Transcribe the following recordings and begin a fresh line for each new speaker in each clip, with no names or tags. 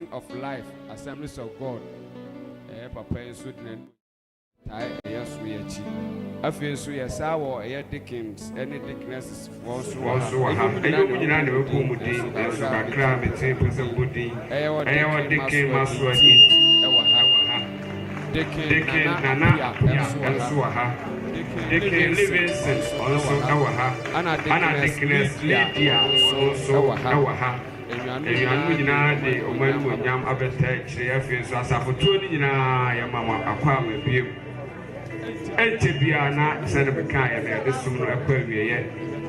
of Life, Assemblies of God. Papa in Sweden. Yes, we are cheap. I feel so. Yes, our Dickens, any Dicknesses was have. And you know, and so I cram it, somebody. I Dickin Maswati. Dickin Nana Akua Dickin Livingston also Awaha. Anna Dickness Lydia also Awaha. And you are the Oman Yam Abbott, Cheers, as I for 20 Yamama Aqua with you. Etibiana said of a kind of the summer aquarium,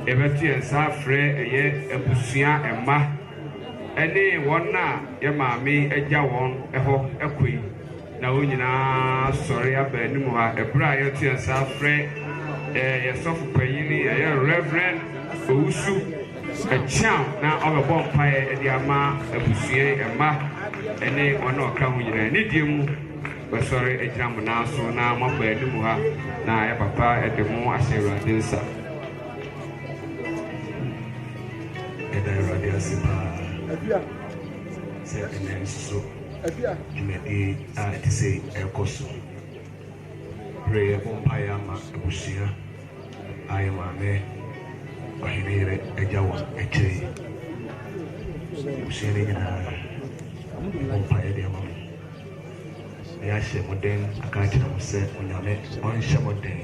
Everty and Safre, a year, a Busia and Ma. And then one now, Yamami, a Jawon, a hawk, a queen. Now, you know, sorry, I bear no more, a briar to and Safre, a soft payini, a reverend, Usu, a champ now of a bonfire at Yama, a Busia and Ma, and then on no account, you need you. But sorry, a jam now, so now my bed, now papa at the more I say, Radinsa. And I Radiasipa said, and then so you may be to say, El Coso. Pray a bonfire, Mabusia. I am a man, Oheneyere Nana Akua Bema bonfire, dear mom. I share modern, I can't tell said when I met on Shamodin,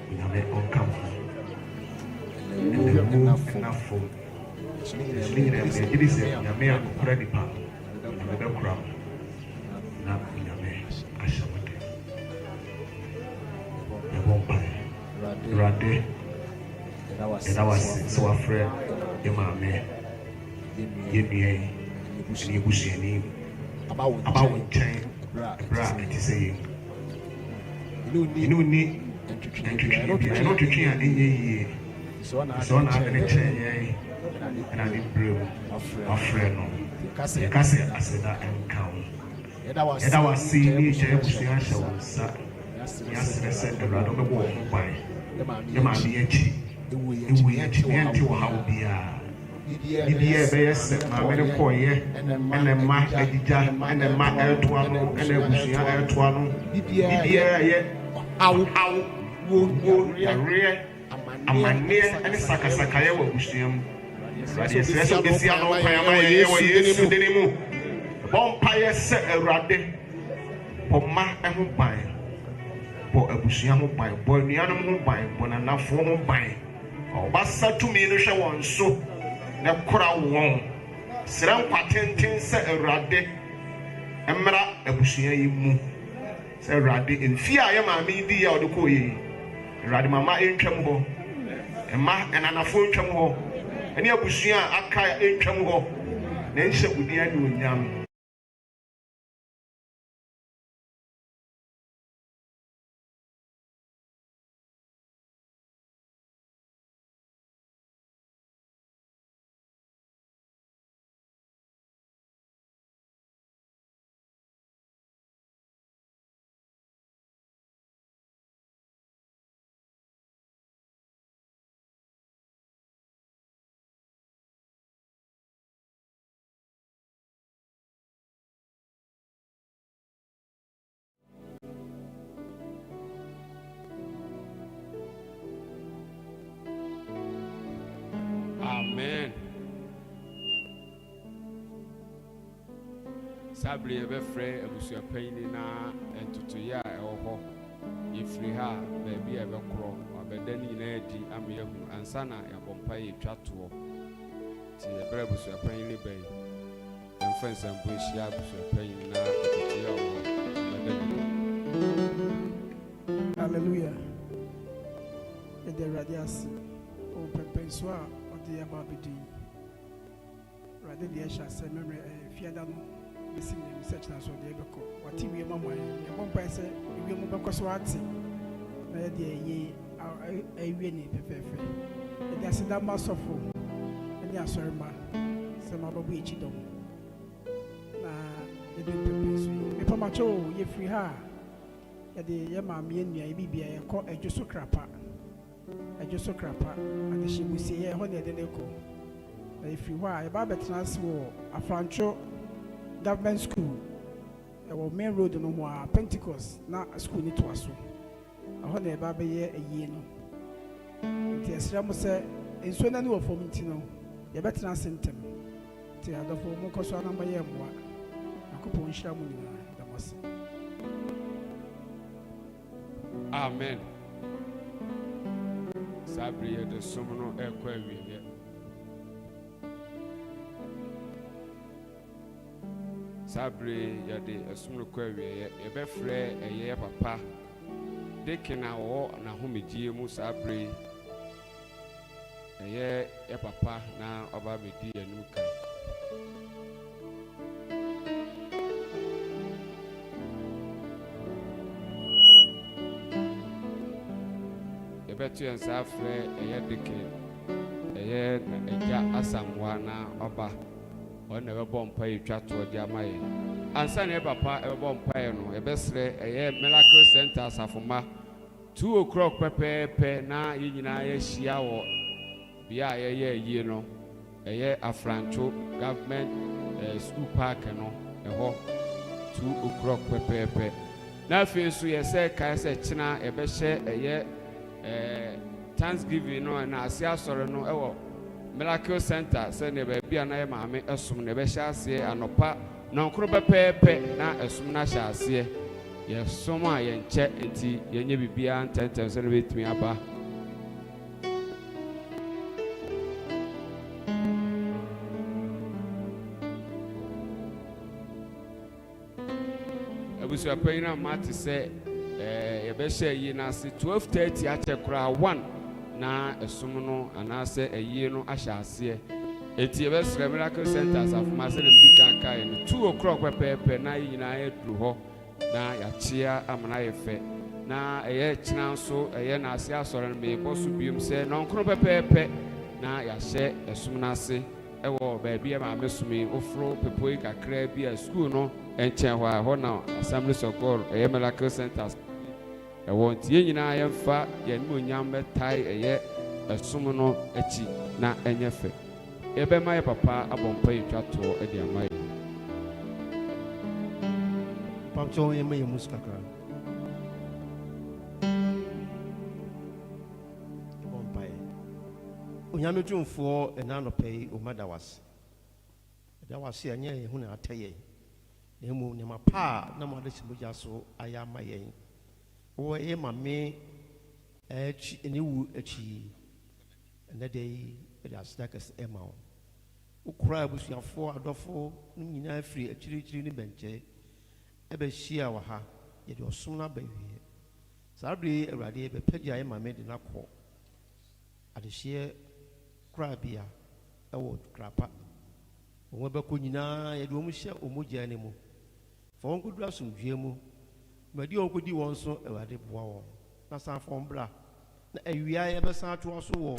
when I met on Camp. And then move enough for it is a mere credit pump, and the crowd. Not in a man, I Shamodin. The vampire, Rade, and I was so afraid, your mamma, you wish any about chain. Bra, it is saying, you know, need and to train an ye. So I'm not going to train, and I didn't bring a friend. Cassie, I said that and count. And I was seeing each other, yes, I said the rather walk by. The man, we had to how be yes, my very poor, and then my Edija, and then my Eltuano, and then Busia Eltuano. How would rear a man near and Sakasakaya Busium. Bompire set a rade for ma and home buying. For a Busiam by Bonianum by Bonana form by. Oh, Bassa to me, no show one so. Na kura won sran kwatenten se awrade emra abusua yi mu se awrade enfi a ye maame di ya odeko yi awrade mama entwam ho emma enanafo entwam ho ene abusua aka entwam ho na nhye udi ani onyam. Amen. Sabri ebe frɛ abusua panyin na entutu ya ɛwɔ ifiri ha baabi ebe korɔ abɛda ni na adi amehu ansa na yabɔmpa yɛ twatoɔ ti ɛbrɛ abusua panyin ne bɛyi ɛmfa nsampo ehyia abusua panyin na entutu ya ɛwɔ abɛda ni.
Hallelujah. Ede radiasi o pepenso a ɔde aba bedi radi de ɛhyɛ asɛ memre fiada no bisi ne research na so de ɛbɛkɔ wati wie mama yɛ bɔmpa sɛ wie mo bɛkɔ so ate na yɛ de ɛyɛ ɛwie ne pɛpɛɛfɛ ɛde aseda ma sɔfo ɛne asɔre ma sɛ ma bɛbɔ ekyi dɔm na yɛde pepenso mepamacho yɛ free ha yɛde yɛ maame nua yɛ bibia yɛkɔ adwo so krapa ade hye musie yɛ hɔ ne yɛde ne kɔ na yɛfiri hɔ a yɛba bɛtena ase wɔ afrantwo government school. Our main road no more Pentecost. Now school need to aso. I want a baby a year no. The Esramu say in so many of them tino. You better not send them. The other for Mokoso number year more. I could put shamu the must.
Amen. Sabri the summoner equity. Sabri yadi a summoner query, a befre a year papa. They can now walk na humiji musabri a year a papa now about me dear Nuka. Betu and Safre, a year decade, a year Asamwana, Oba, or never born pay chat to a Diamay. And son, a papa, a born payano, a best a year Miracle Center, Safuma, 2 o'clock pepe, na Yina, Shiao, Bia a year, you know, a year Afrancho, government, school park, and a hawk, 2 o'clock pepe. Now, feels we say, Kaiser China, a beshe, a year. Thanksgiving no and Asia sorrow no ewo Miracle Center send a baby and I mammy assume never shall see and no pa no crop pepe na assume na shall see. Yes, so my and check it ye be and 10 times with me about. I was a paying a matter say. Ebeshe yi na se 12:30 ache kura 1 na esumu and I say a year no ashase eti ebesre Miracle Centers of Masen Dikan kai 2 o'clock pepe na yi na edru ho na ya chia amana yefe na eye china so eye na ase asore me bosu bium se no nkro pepe na ya hye esumu na se ewo ba bia ma mesumi ofro pepoi kakra bia school no enchen ho na Assemblies of God eye Miracle Centers I want ye nyina yemfa ye no nyam betai eye esum no achi na enyefe ebe my papa abompa yitwa to e de amai
pamcho ye me muskakra bompa e onyame twumfo enano pei o madawas dawase anye hu na ataye emu ne mapa na mo de sibuja so aya mayen o e mame ni wu achi na dey e astakas ema o kura abusuafo adofo no nyina afiri achiri ni benche e be hia wa ha ye de osom na bawie sabre awrade be pagya e mame de nakọ adehie kura bia e wo krapa o be ko nyina ye de omu hia omugya ne mu fo nkodu asomdwe mu Madi on kodi won so awade boa won na san fon bra na awia ye be san to so wo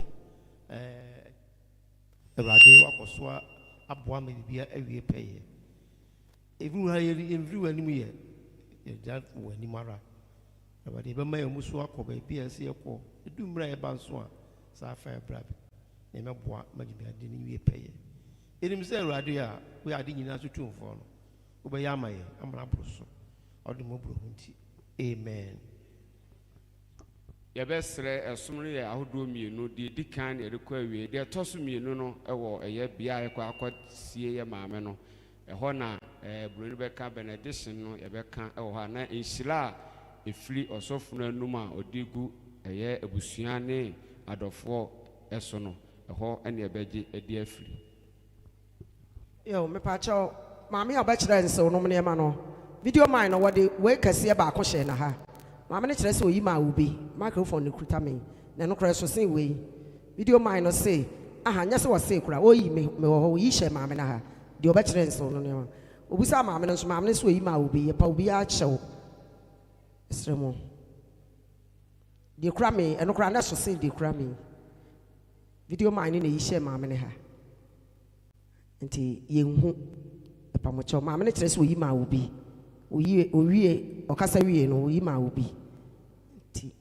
awade wakoso aboa me bia awie peye evru ha ye evru animu ye that wani mara awade be ma yamu so akoba bia se ekọ edumra ye ban so a sa fa bra na me boa magibia de ni wie peye enim se awade a we ade nyina so tumfo no wo be ya amaye amra broso Amen.
Yabesre esumri ya ahodo mienu di dikan e rekwa wie de toso mienu no ewo eye bia ekwa akosie ye maame no eho na broni beka benediction no yebeka ewo ha na enhira efiri osofu na anum a odigu eye ebusua ne adofo eso no eho ene ebeje edi afiri
yo me pa cho maame obekire nse no ne ma no video mine no what we kase ba ko she na ha maame ne kire se oyi ma ubi microphone ne kuta me na no kire so sen we video mine no say aha nya se wo say kura oyi me wo ho yi she maame na ha de obekire nse no ne ma obi sa maame no so maame ne se oyi ma ubi ye pa obi a chew esremo de kura me eno kura na so say de kura me video mine ne yi she maame ne ha nti ye hu pa mo chew maame ne kire se oyi ma ubi owie okasa wie no oyi ma obi ti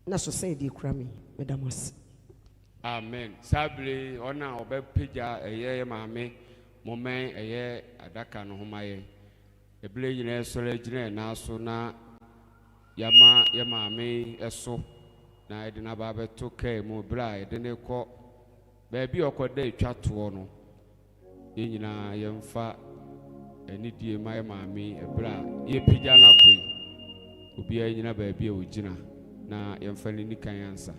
na so say di kura me medamos
amen sabre ona obepeja eye maame moment eye adaka no homaye ebile nyina sole gine na so na yama maame eso na ede na ba beto kai mu bra ede ne ko ba bi okoda etwa to no ye nyina yemfa eni die mai maame ebra ye pija na koi obi a nyina ba bi e ogina na yemfa ni kan ansa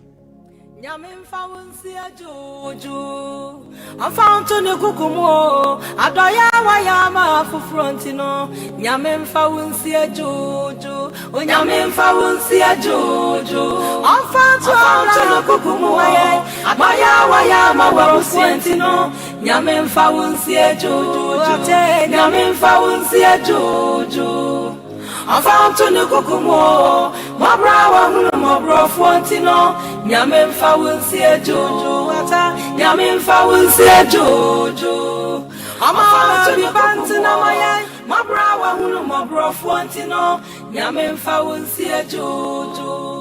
nyame mfa wonsi ajojo afanto ne kukumo adoya wa ya ma fufronti no nyame mfa wonsi ajojo o nyame mfa wonsi ajojo afanto ne kukumo adoya wa ya ma fufronti no nyame mfa wonsi ajojo nyame mfa wonsi ajojo afanto ne kukumo mabra wa hunu mabro fontino nyame mfa wonsi ajojo ata nyame mfa wonsi ajojo afanto ne bantina maye mabra wa hunu mabro fontino nyame mfa wonsi ajojo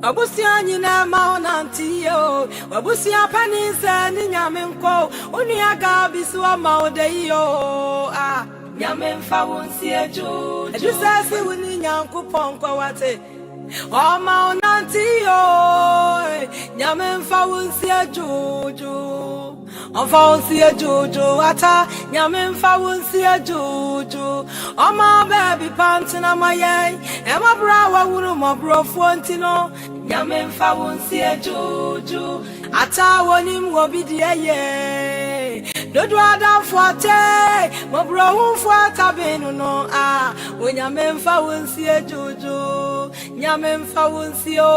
Abusia nyina ma onanti yo abusia panisa ni nyame nko oni aga bisu ma ode yo nyame mfa wonsi ajojo edusase woni nyankopon kwa wate o ma onanti yo nyame mfa wonsi ajojo onfa wonsi ajojo ata nyame mfa wonsi ajojo o ma baby pantina maye e ma bra wa wuru ma bro fontino nyame mfa wonsi ajojo ata wonim obidie ye dodo adamfo ate mo bro hunfo ata benu no onyame mfa wonsi ajojo nyame mfa wonsi o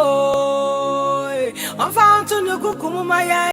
onfa anto ne kukumu maye